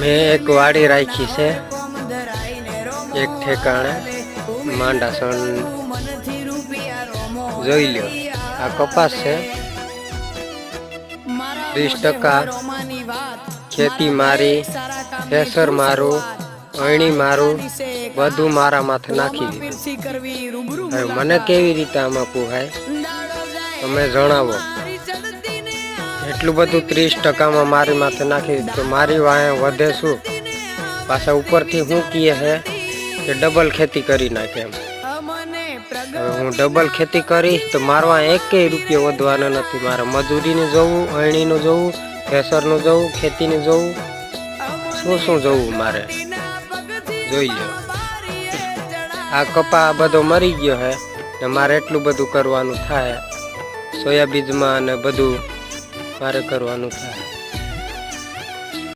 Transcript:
મેં એક વાડી રાખી છે એક ઠેકાણે માંડાસણ જોઈ લ્યો આ કપાસ છે 30% ખેતી મારી કેસર મારું અણી મારું બધું મારા માથે નાખી દીધું હવે મને કેવી રીતે આમાં પોહાય તમે જણાવો એટલું બધું 30%માં મારી માથે નાખી દીધું તો મારી વાંહે વધે શું પાછા ઉપરથી શું કહે છે કે ડબલ ખેતી કરી નાખે એમ હવે હું ડબલ ખેતી કરીશ તો મારવા 1 રૂપિયો વધવાનો નથી મારે મજૂરીનું જોવું અણીનું જોવું કેસરનું જોવું ખેતીનું જોવું શું જોવું મારે જોઈ લો આ કપા બધો મરી ગયો હે ને મારે એટલું બધું કરવાનું થાય સોયાબીનમાં અને બધું મારે કરવાનું થાય